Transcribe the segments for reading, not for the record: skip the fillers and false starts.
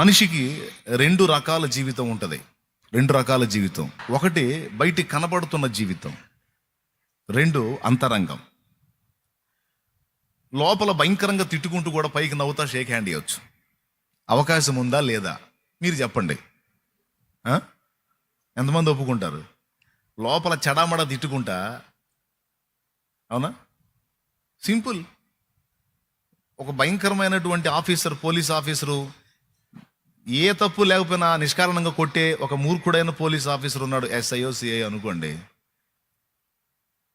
మనిషికి రెండు రకాల జీవితం ఉంటుంది. రెండు రకాల జీవితం. ఒకటి బయటికి కనబడుతున్న జీవితం, రెండు అంతరంగం. లోపల భయంకరంగా తిట్టుకుంటూ కూడా పైకి నవ్వుతా షేక్ హ్యాండ్ ఇవ్వచ్చు. అవకాశం ఉందా లేదా మీరు చెప్పండి. ఎంతమంది ఒప్పుకుంటారు? లోపల చెడామడ తిట్టుకుంటా, అవునా? సింపుల్. ఒక భయంకరమైనటువంటి ఆఫీసర్, పోలీస్ ఆఫీసరు, ఏ తప్పు లేకపోయినా నిష్కారణంగా కొట్టే ఒక మూర్ఖుడైన పోలీస్ ఆఫీసర్ ఉన్నాడు, ఎస్ఐఓ సిఐ అనుకోండి.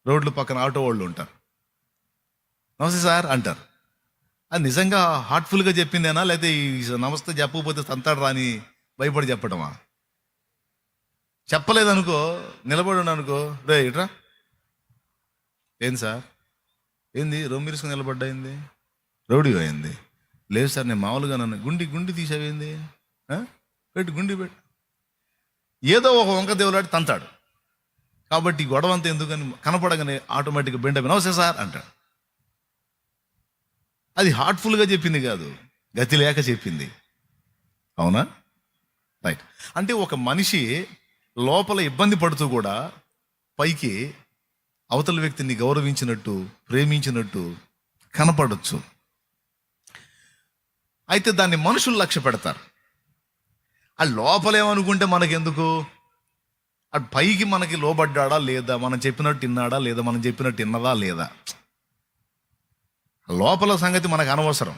రోడ్లు పక్కన ఆటో వాళ్ళు ఉంటారు, నమస్తే సార్ అంటారు. అది నిజంగా హార్ట్ఫుల్గా చెప్పిందేనా, లేకపోతే ఈ నమస్తే చెప్పకపోతే తంతాడు రాని భయపడి చెప్పడమా? చెప్పలేదనుకో, నిలబడి అనుకో, రే ఇట్రా, ఏంది సార్, ఏంది రొమ్మిరుసుకుని నిలబడ్డా, ఏంది రౌడీ అయింది? లేదు సార్, నేను మామూలుగా నన్ను గుండి తీసావేంది, పెట్టు గుండి పెట్టు. ఏదో ఒక వంక దేవులాడి తంతాడు. కాబట్టి గొడవ అంతా ఎందుకని కనపడగానే ఆటోమేటిక్గా బెండ్ అయిపోయి నమస్తే సార్ అంటాడు. అది హార్ట్ఫుల్గా చెప్పింది కాదు, గతి లేక చెప్పింది. అవునా? రైట్. అంటే ఒక మనిషి లోపల ఇబ్బంది పడుతూ కూడా పైకి అవతల వ్యక్తిని గౌరవించినట్టు, ప్రేమించినట్టు కనపడవచ్చు. అయితే దాన్ని మనుషులు లక్ష్య పెడతారు. ఆ లోపలేమనుకుంటే మనకెందుకు? ఆ పైకి మనకి లోబడ్డా లేదా, మనం చెప్పినట్టు విన్నాడా లేదా, మనం చెప్పినట్టు విన్నదా లేదా, లోపల సంగతి మనకు అనవసరం.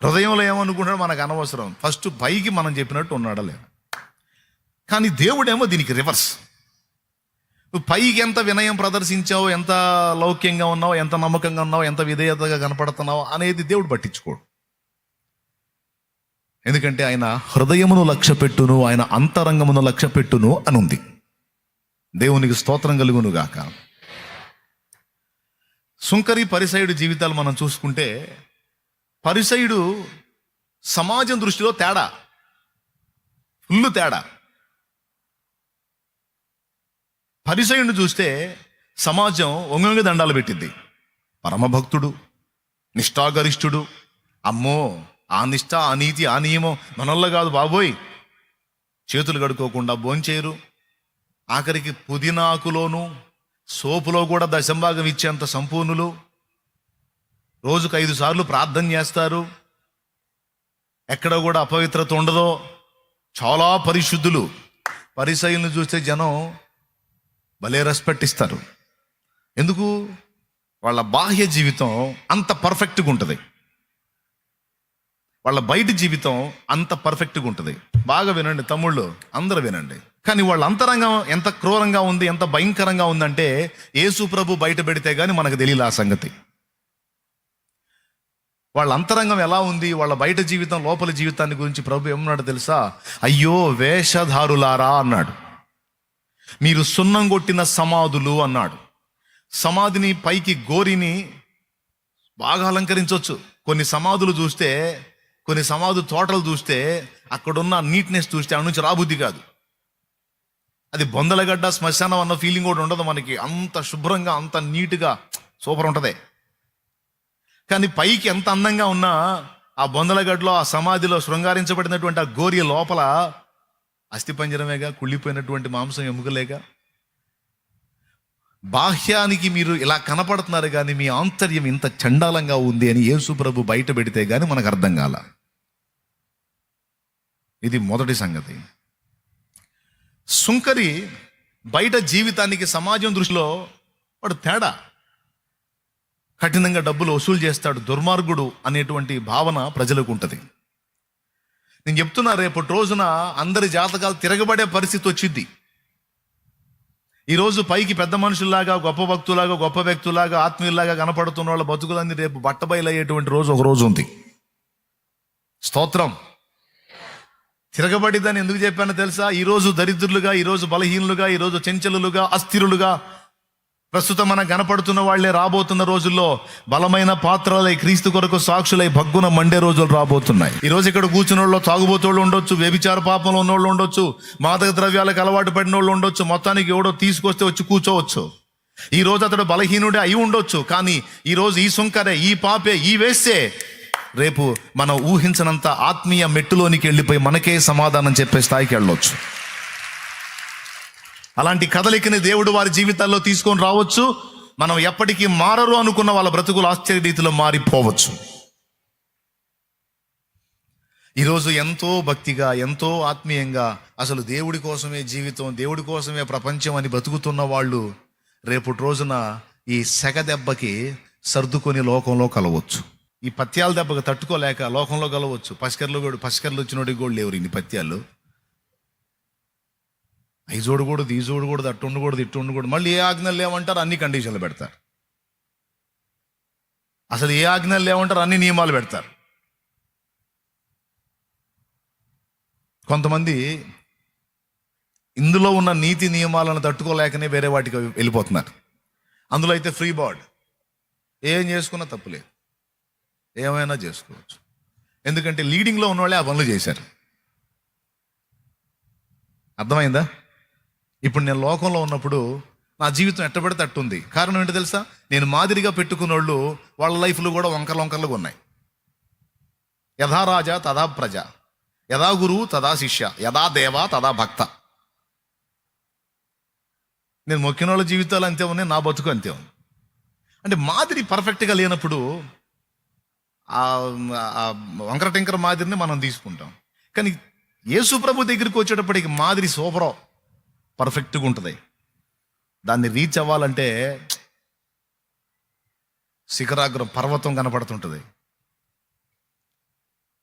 హృదయంలో ఏమనుకుంటాడో మనకు అనవసరం. ఫస్ట్ పైకి మనం చెప్పినట్టు ఉన్నాడా లేదా. కానీ దేవుడేమో దీనికి రివర్స్. నువ్వు పైకి ఎంత వినయం ప్రదర్శించావు, ఎంత లౌక్యంగా ఉన్నావు, ఎంత నమ్మకంగా ఉన్నావు, ఎంత విధేయతగా కనపడుతున్నావు అనేది దేవుడు పట్టించుకోడు. ఎందుకంటే ఆయన హృదయమును లక్ష్య పెట్టును, ఆయన అంతరంగమును లక్ష్య పెట్టును అని ఉంది. దేవునికి స్తోత్రం కలుగును గాక. సుంకరి పరిసయుడు జీవితాలు మనం చూసుకుంటే, పరిసయుడు సమాజం దృష్టిలో తేడా, ఫుల్ తేడా. పరిసయుడిని చూస్తే సమాజం ఒంగొంగి దండాలు పెట్టింది. పరమభక్తుడు, నిష్ఠాగరిష్ఠుడు, అమ్మో ఆ నిష్ఠ, ఆ నీతి, ఆ నియమం మనల్ల కాదు బాబోయ్, చేతులు కడుక్కోకుండా భోంచేయరు. ఆఖరికి పుదీనాకులోను సోపులో కూడా దశంభాగం ఇచ్చేంత సంపూర్ణులు. రోజుకు 5 సార్లు ప్రార్థన చేస్తారు. ఎక్కడ కూడా అపవిత్రత ఉండదో, చాలా పరిశుద్ధులు. పరిసయ్యులను చూస్తే జనం భలే రెస్పెక్ట్ ఇస్తారు. ఎందుకు? వాళ్ళ బాహ్య జీవితం అంత పర్ఫెక్ట్గా ఉంటుంది, వాళ్ళ బయట జీవితం అంత పర్ఫెక్ట్గా ఉంటుంది. బాగా వినండి తమ్ముళ్ళు, అందరూ వినండి. కానీ వాళ్ళ అంతరంగం ఎంత క్రూరంగా ఉంది, ఎంత భయంకరంగా ఉందంటే యేసు ప్రభు బయట పెడితే కానీ మనకు తెలియదు ఆ సంగతి. వాళ్ళ అంతరంగం ఎలా ఉంది, వాళ్ళ బయట జీవితం, లోపల జీవితాన్ని గురించి ప్రభు ఏమన్నాడు తెలుసా? అయ్యో వేషధారులారా అన్నాడు, మీరు సున్నం కొట్టిన సమాధులు అన్నాడు. సమాధిని పైకి గోరిని బాగా అలంకరించవచ్చు. కొన్ని సమాధులు చూస్తే, కొన్ని సమాధి తోటలు చూస్తే, అక్కడున్న నీట్నెస్ చూస్తే అటు నుంచి రాబుద్ధి కాదు. అది బొందలగడ్డ శ్మశానం అన్న ఫీలింగ్ కూడా ఉండదు మనకి. అంత శుభ్రంగా, అంత నీట్గా, సూపర్ ఉంటుంది. కానీ పైకి ఎంత అందంగా ఉన్నా ఆ బొందలగడ్డలో, ఆ సమాధిలో శృంగారించబడినటువంటి ఆ గోరి లోపల అస్థిపంజరమేగా, కుళ్ళిపోయినటువంటి మాంసం ఎముకలేగా. బాహ్యానికి మీరు ఇలా కనపడుతున్నారు కానీ మీ ఆంతర్యం ఇంత చండాలంగా ఉంది అని యేసు ప్రభు బయట పెడితే కానీ మనకు అర్థం కాల. ఇది మొదటి సంగతి. సుంకరి బయట జీవితానికి, సమాజం దృష్టిలో వాడు తేడా. కఠినంగా డబ్బులు వసూలు చేస్తాడు, దుర్మార్గుడు అనేటువంటి భావన ప్రజలకు ఉంటుంది. నేను చెప్తున్నా, రేపటి రోజున అందరి జాతకాలు తిరగబడే పరిస్థితి వచ్చింది. ఈరోజు పైకి పెద్ద మనుషుల్లాగా, గొప్ప భక్తులాగా, గొప్ప వ్యక్తులాగా, ఆత్మీయులాగా కనపడుతున్న వాళ్ళ బతుకులన్నీ రేపు బట్టబయలయ్యేటువంటి రోజు ఒక రోజు ఉంది. స్తోత్రం. తిరగబడిద్దని ఎందుకు చెప్పానో తెలుసా? ఈరోజు దరిద్రులుగా, ఈరోజు బలహీనులుగా, ఈరోజు చెంచలులుగా, అస్థిరులుగా ప్రస్తుతం మనం కనపడుతున్న వాళ్లే రాబోతున్న రోజుల్లో బలమైన పాత్రలై, క్రీస్తు కొరకు సాక్షులై భగ్గున మండే రోజులు రాబోతున్నాయి. ఈ రోజు ఇక్కడ కూర్చున్న వాళ్ళు తాగుబోతోళ్ళు ఉండొచ్చు, వ్యభిచార పాపంలో ఉన్నోళ్ళు ఉండొచ్చు, మాదక ద్రవ్యాలకు అలవాటు పడిన వాళ్ళు ఉండొచ్చు, మొత్తానికి ఎవడో తీసుకొస్తే వచ్చి కూర్చోవచ్చు. ఈ రోజు అతడు బలహీనుడే అయి ఉండొచ్చు, కానీ ఈ రోజు ఈ సుంకరే, ఈ పాపే, ఈ వేస్తే రేపు మనం ఊహించనంత ఆత్మీయ మెట్టులోనికి వెళ్ళిపోయి మనకే సమాధానం చెప్పే స్థాయికి వెళ్ళొచ్చు. అలాంటి కదలికని దేవుడు వారి జీవితాల్లో తీసుకొని రావచ్చు. మనం ఎప్పటికీ మారరు అనుకున్న వాళ్ళ బ్రతుకులు ఆశ్చర్య రీతిలో మారిపోవచ్చు. ఈరోజు ఎంతో భక్తిగా, ఎంతో ఆత్మీయంగా, అసలు దేవుడి కోసమే జీవితం, దేవుడి కోసమే ప్రపంచం అని బతుకుతున్న వాళ్ళు రేపటి రోజున ఈ సెగ దెబ్బకి సర్దుకొని లోకంలో కలవచ్చు. ఈ పత్యాల దెబ్బకి తట్టుకోలేక లోకంలో కలవచ్చు. పసికర్లు వచ్చినోడికి కూడా లేవు ఇన్ని పత్యాలు. అవి చూడకూడదు, ఈ చూడకూడదు, అట్టు ఉండకూడదు, ఇట్టు ఉండకూడదు, మళ్ళీ ఏ ఆజ్ఞలు లేవంటారు, అన్ని కండిషన్లు పెడతారు. అసలు ఏ ఆజ్ఞలు లేవంటారు, అన్ని నియమాలు పెడతారు. కొంతమంది ఇందులో ఉన్న నీతి నియమాలను తట్టుకోలేకనే వేరే వాటికి వెళ్ళిపోతున్నారు. అందులో అయితే ఫ్రీ బర్డ్, ఏం చేసుకున్నా తప్పులేదు, ఏమైనా చేసుకోవచ్చు. ఎందుకంటే లీడింగ్లో ఉన్నవాళ్ళే ఆ పనులు చేశారు. అర్థమైందా? ఇప్పుడు నేను లోకంలో ఉన్నప్పుడు నా జీవితం ఎట్టబడితే అట్టుంది. కారణం ఏంటో తెలుసా? నేను మాదిరిగా పెట్టుకున్న వాళ్ళు వాళ్ళ లైఫ్లు కూడా వంకరలుగా ఉన్నాయి. యథా రాజా తదా ప్రజ, యథా గురువు తదా శిష్య, యథా దేవ తదా భక్త. నేను మొక్కిన వాళ్ళ జీవితాలు అంతే ఉన్నాయి, నా బతుకు అంతే ఉంది. అంటే మాదిరి పర్ఫెక్ట్గా లేనప్పుడు ఆ వంకర టింకర మాదిరిని మనం తీసుకుంటాం. కానీ యేసు ప్రభు దగ్గరికి వచ్చేటప్పటికి మాదిరి సూపరో పర్ఫెక్ట్గా ఉంటుంది. దాన్ని రీచ్ అవ్వాలంటే శిఖరాగ్రం పర్వతం కనపడుతుంటుంది.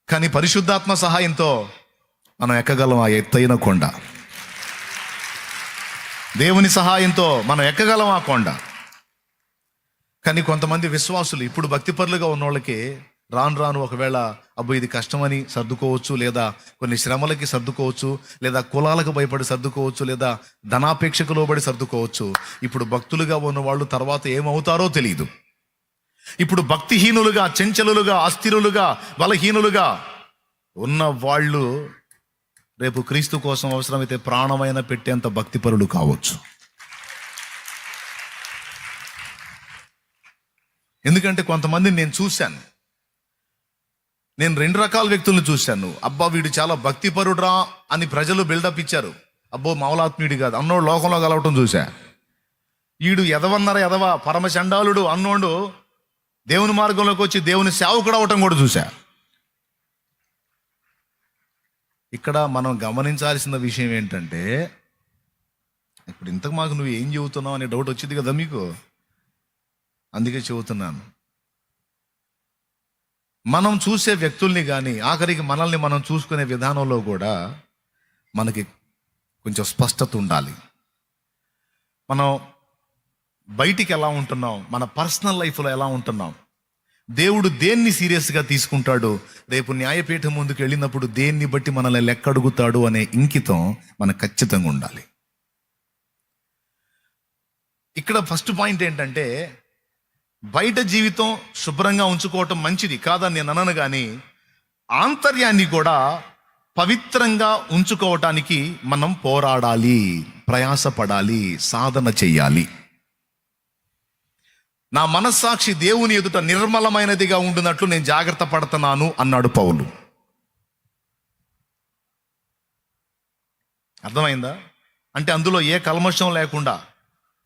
కానీ పరిశుద్ధాత్మ సహాయంతో మనం ఎక్కగలం ఆ ఎత్తైన కొండ. దేవుని సహాయంతో మనం ఎక్కగలం ఆ కొండ. కానీ కొంతమంది విశ్వాసులు ఇప్పుడు భక్తిపరులుగా ఉన్న వాళ్ళకి రాను ఒకవేళ అబ్బో ఇది కష్టమని సర్దుకోవచ్చు, లేదా కొన్ని శ్రమలకి సర్దుకోవచ్చు, లేదా కులాలకు భయపడి సర్దుకోవచ్చు, లేదా ధనాపేక్షకు లోబడి సర్దుకోవచ్చు. ఇప్పుడు భక్తులుగా ఉన్న వాళ్ళు తర్వాత ఏమవుతారో తెలియదు. ఇప్పుడు భక్తిహీనులుగా, చెంచలులుగా, అస్థిరులుగా, బలహీనులుగా ఉన్న వాళ్ళు రేపు క్రీస్తు కోసం అవసరమైతే ప్రాణమైన పెట్టేంత భక్తిపరులు కావచ్చు. ఎందుకంటే కొంతమందిని నేను చూశాను. నేను 2 రకాల వ్యక్తులను చూశాను. అబ్బా వీడు చాలా భక్తిపరుడ్రా అని ప్రజలు బిల్డప్ ఇచ్చారు. అబ్బో మామూలాత్మీయుడు కాదు అన్నోడు లోకంలో కలవటం చూశా. వీడు ఎదవ పరమచండాలుడు అన్నోడు దేవుని మార్గంలోకి వచ్చి దేవుని సేవకుడు అవటం కూడా చూశా. ఇక్కడ మనం గమనించాల్సిన విషయం ఏంటంటే, ఇప్పుడు ఇంతకు మాకు నువ్వు ఏం చెబుతున్నావు అనే డౌట్ వచ్చింది కదా మీకు. అందుకే చెబుతున్నాను, మనం చూసే వ్యక్తుల్ని కానీ ఆఖరికి మనల్ని మనం చూసుకునే విధానంలో కూడా మనకి కొంచెం స్పష్టత ఉండాలి. మనం బయటికి ఎలా ఉంటున్నాం, మన పర్సనల్ లైఫ్లో ఎలా ఉంటున్నాం, దేవుడు దేన్ని సీరియస్గా తీసుకుంటాడు, రేపు న్యాయపీఠం ముందుకు వెళ్ళినప్పుడు దేన్ని బట్టి మనల్ని లెక్కడుగుతాడు అనే ఇంకితం మనకు ఖచ్చితంగా ఉండాలి. ఇక్కడ ఫస్ట్ పాయింట్ ఏంటంటే, బయట జీవితం శుభ్రంగా ఉంచుకోవటం మంచిది కాదని నేను అనను, కానీ ఆంతర్యాన్ని కూడా పవిత్రంగా ఉంచుకోవటానికి మనం పోరాడాలి, ప్రయాసపడాలి, సాధన చెయ్యాలి. నా మనస్సాక్షి దేవుని ఎదుట నిర్మలమైనదిగా ఉండునట్లు నేను జాగ్రత్త పడుతున్నాను అన్నాడు పౌలు. అర్థమైందా? అంటే అందులో ఏ కల్మషం లేకుండా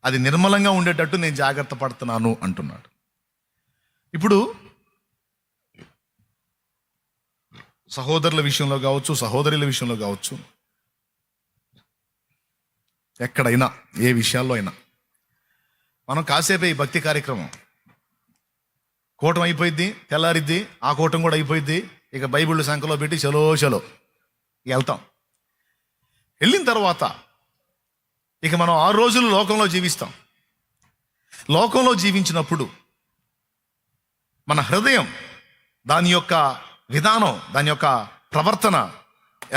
అది నిర్మలంగా ఉండేటట్టు నేను జాగ్రత్త పడుతున్నాను అంటున్నాడు. ఇప్పుడు సహోదరుల విషయంలో కావచ్చు, సహోదరుల విషయంలో కావచ్చు, ఎక్కడైనా ఏ విషయాల్లో అయినా మనం కాసేపే ఈ భక్తి కార్యక్రమం కూటం అయిపోయింది, తెల్లారిద్ది, ఆ కూటం కూడా అయిపోయింది. ఇక బైబిల్ సంఖ్యలో పెట్టి చలో వెళ్తాం. వెళ్ళిన తర్వాత ఇక మనం 6 రోజులు లోకంలో జీవిస్తాం. లోకంలో జీవించినప్పుడు మన హృదయం, దాని యొక్క విధానం, దాని యొక్క ప్రవర్తన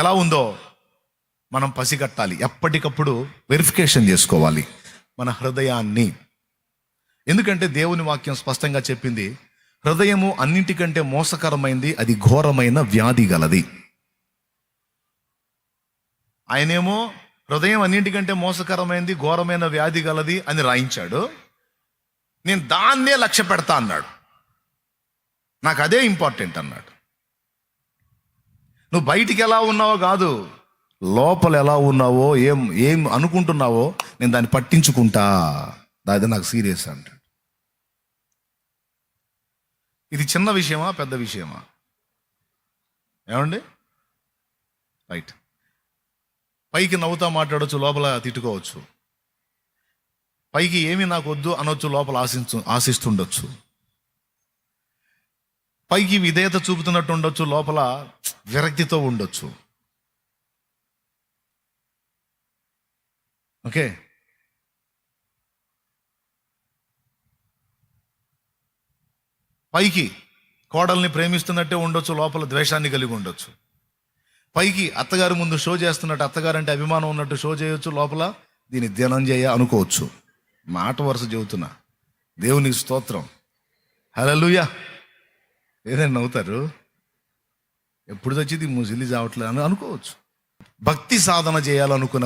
ఎలా ఉందో మనం పసిగట్టాలి. ఎప్పటికప్పుడు వెరిఫికేషన్ చేసుకోవాలి మన హృదయాన్ని. ఎందుకంటే దేవుని వాక్యం స్పష్టంగా చెప్పింది, హృదయము అన్నింటికంటే మోసకరమైంది, అది ఘోరమైన వ్యాధి గలది. ఆయనేమో హృదయం అన్నింటికంటే మోసకరమైంది, ఘోరమైన వ్యాధి గలది అని రాయించాడు. నేను దాన్నే లక్ష్య పెడతా అన్నాడు. నాకు అదే ఇంపార్టెంట్ అన్నాడు. నువ్వు బయటికి ఎలా ఉన్నావో కాదు, లోపల ఎలా ఉన్నావో, ఏం ఏం అనుకుంటున్నావో నేను దాన్ని పట్టించుకుంటా, అది నాకు సీరియస్ అంటాడు. ఇది చిన్న విషయమా పెద్ద విషయమా? ఏమండి? రైట్. పైకి నవ్వుతా మాట్లాడవచ్చు, లోపల తిట్టుకోవచ్చు. పైకి ఏమి నాకు వద్దు అనొచ్చు, లోపల ఆశిస్తుండొచ్చు. పైకి విధేయత చూపుతున్నట్టు ఉండొచ్చు, లోపల విరక్తితో ఉండొచ్చు. ఓకే. పైకి కోడల్ని ప్రేమిస్తున్నట్టే ఉండొచ్చు, లోపల ద్వేషాన్ని కలిగి ఉండొచ్చు. పైకి అత్తగారి ముందు షో చేస్తున్నట్టు, అత్తగారు అంటే అభిమానం ఉన్నట్టు షో చేయొచ్చు, లోపల దీన్ని ధనంజయ అనుకోవచ్చు. మాట వరుస చెబుతున్నా, దేవునికి స్తోత్రం, హల్లెలూయా. ఏదైనా నవ్వుతారు, ఎప్పుడు తెచ్చింది ముసిలి చావట్లేదు అని అనుకోవచ్చు. భక్తి సాధన చేయాలనుకున్న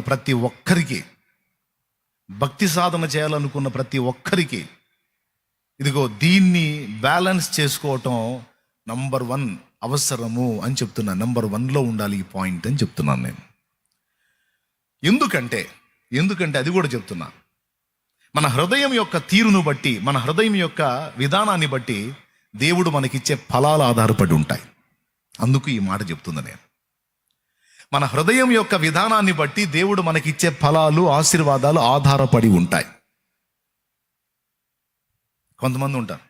ప్రతి ఒక్కరికి ఇదిగో దీన్ని బ్యాలెన్స్ చేసుకోవటం నంబర్ 1 అవసరము అని చెప్తున్నా. నంబర్ 1లో ఉండాలి ఈ పాయింట్ అని చెప్తున్నాను నేను. ఎందుకంటే అది కూడా చెప్తున్నా, మన హృదయం యొక్క తీరును బట్టి, మన హృదయం యొక్క విధానాన్ని బట్టి దేవుడు మనకిచ్చే ఫలాలు ఆధారపడి ఉంటాయి. అందుకు ఈ మాట చెప్తున్నా నేను. మన హృదయం యొక్క విధానాన్ని బట్టి దేవుడు మనకిచ్చే ఫలాలు, ఆశీర్వాదాలు ఆధారపడి ఉంటాయి. కొంతమంది ఉంటారు,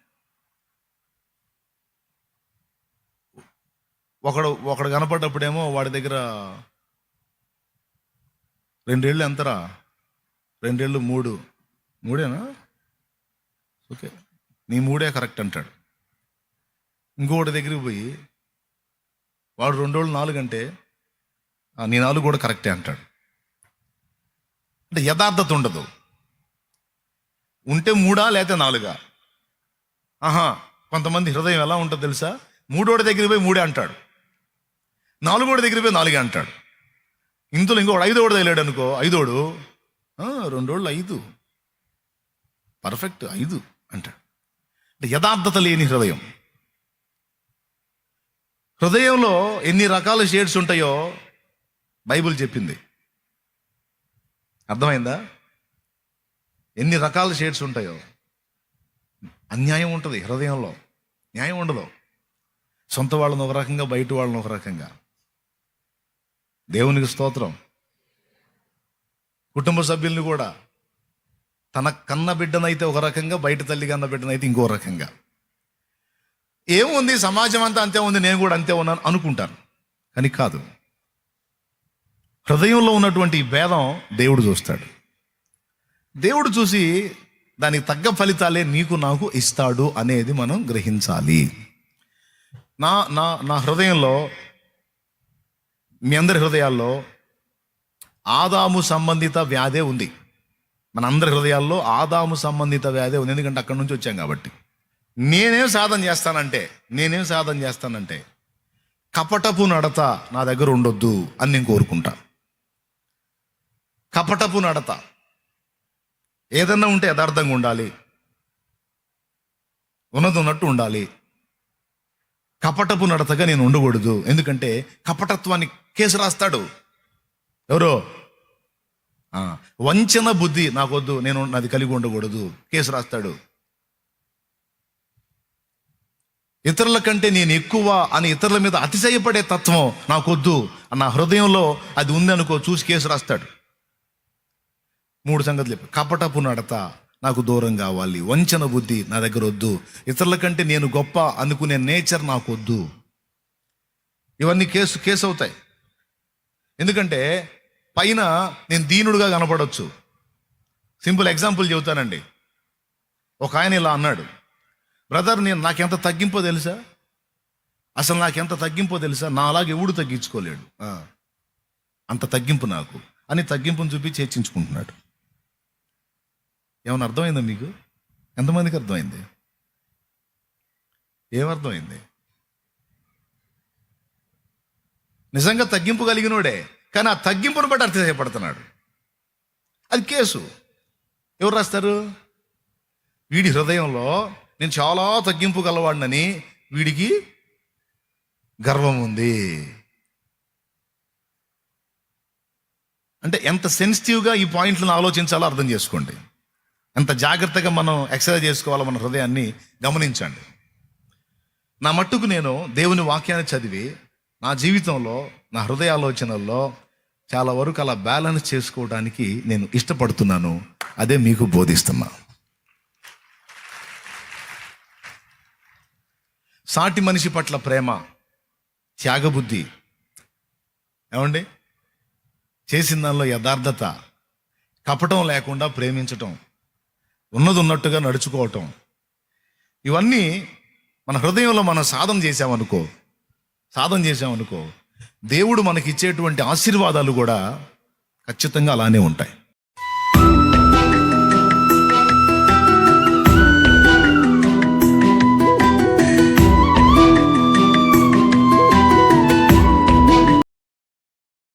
ఒకడు కనపడ్డప్పుడేమో వాడి దగ్గర 2 ఏళ్ళు ఎంతరా, 2 ఏళ్ళు 3 ఓకే నీ 3 కరెక్ట్ అంటాడు. ఇంకొకటి దగ్గరికి పోయి వాడు 2 ఏళ్ళు 4 అంటే నీ 4 కూడా కరెక్టే అంటాడు. అంటే యథార్థత ఉండదు. ఉంటే 3 లేకపోతే 4. కొంతమంది హృదయం ఎలా ఉంటుందో తెలుసా? 3 దగ్గరికి పోయి 3 అంటాడు, 4 దగ్గరికి పోయి 4 అంటాడు. ఇందులో ఇంకోటి 5 తగిలాడు అనుకో, 5 2 5 పర్ఫెక్ట్ 5 అంటాడు. అంటే యథార్థత లేని హృదయంలో ఎన్ని రకాల షేడ్స్ ఉంటాయో బైబిల్ చెప్పింది. అర్థమైందా? ఎన్ని రకాల షేడ్స్ ఉంటాయో. అన్యాయం ఉంటుంది హృదయంలో, న్యాయం ఉండదు. సొంత వాళ్ళని ఒక రకంగా, బయట వాళ్ళని ఒక రకంగా. దేవునికి స్తోత్రం. కుటుంబ సభ్యుల్ని కూడా, తన కన్న బిడ్డనైతే ఒక రకంగా, బయట తల్లి కన్న బిడ్డనైతే ఇంకో రకంగా. ఏముంది, సమాజం అంతా అంతే ఉంది, నేను కూడా అంతే ఉన్నాను అనుకుంటాను. కానీ కాదు. హృదయంలో ఉన్నటువంటి భేదం దేవుడు చూస్తాడు. దేవుడు చూసి దానికి తగ్గ ఫలితాలే నీకు నాకు ఇస్తాడు అనేది మనం గ్రహించాలి. నా హృదయంలో, మీ అందరి హృదయాల్లో ఆదాము సంబంధిత వ్యాధే ఉంది. మన అందరి హృదయాల్లో ఆదాము సంబంధిత వ్యాధే ఉంది. ఎందుకంటే అక్కడి నుంచి వచ్చాం కాబట్టి. నేనేం సాధన చేస్తానంటే కపటపు నడత నా దగ్గర ఉండొద్దు అని నేను కోరుకుంటా. కపటపు నడత ఏదన్నా ఉంటే యథార్థంగా ఉండాలి, ఉన్నట్టు ఉండాలి. కపటపు నడతగా నేను ఉండకూడదు. ఎందుకంటే కపటత్వాన్ని కేసు రాస్తాడు ఎవరో. వంచన బుద్ధి నాకొద్దు, నేను నాది కలిగి ఉండకూడదు, కేసు రాస్తాడు. ఇతరుల కంటే నేను ఎక్కువ అని ఇతరుల మీద అతిశయపడే తత్వం నాకొద్దు. నా హృదయంలో అది ఉంది అనుకో, చూసి కేసు రాస్తాడు. 3 సంగతులు చెప్పి, కపటపు నడత నాకు దూరం కావాలి, వంచన బుద్ధి నా దగ్గర వద్దు, ఇతరుల కంటే నేను గొప్ప అనుకునే నేచర్ నాకు వద్దు. ఇవన్నీ కేసు అవుతాయి. ఎందుకంటే పైన నేను దీనుడుగా కనపడవచ్చు. Simple example చెబుతానండి. ఒక ఆయన ఇలా అన్నాడు, బ్రదర్ నాకెంత తగ్గింపో తెలుసా, అసలు నాకెంత తగ్గింపో తెలుసా, నా అలాగే ఎవడు తగ్గించుకోలేడు, అంత తగ్గింపు నాకు అని తగ్గింపును చూపించి హెచ్చించుకుంటున్నాడు. ఏమన్నా అర్థమైందా మీకు? ఎంతమందికి అర్థమైంది? ఏమర్థమైంది? నిజంగా తగ్గింపు కలిగినోడే, కానీ ఆ తగ్గింపును బట్టి అర్థపడుతున్నాడు. అది కేసు. ఎవరు రాస్తారు? వీడి హృదయంలో నేను చాలా తగ్గింపు గలవాడినని వీడికి గర్వం ఉంది. అంటే ఎంత సెన్సిటివ్గా ఈ పాయింట్లను ఆలోచించాలో అర్థం చేసుకోండి. ఎంత జాగ్రత్తగా మనం ఎక్సర్సైజ్ చేసుకోవాలో మన హృదయాన్ని గమనించండి. నా మట్టుకు నేను దేవుని వాక్యాన్ని చదివి నా జీవితంలో నా హృదయ ఆలోచనల్లో చాలా వరకు అలా బ్యాలెన్స్ చేసుకోవడానికి నేను ఇష్టపడుతున్నాను. అదే మీకు బోధిస్తున్నా. సాటి మనిషి పట్ల ప్రేమ, త్యాగబుద్ధి, ఏమండి, చేసిన దానిలో యథార్థత, కపటం లేకుండా ప్రేమించటం, ఉన్నది ఉన్నట్టుగా నడుచుకోవటం, ఇవన్నీ మన హృదయంలో మనం సాధన చేసామనుకో దేవుడు మనకి ఇచ్చేటువంటి ఆశీర్వాదాలు కూడా ఖచ్చితంగా అలానే ఉంటాయి.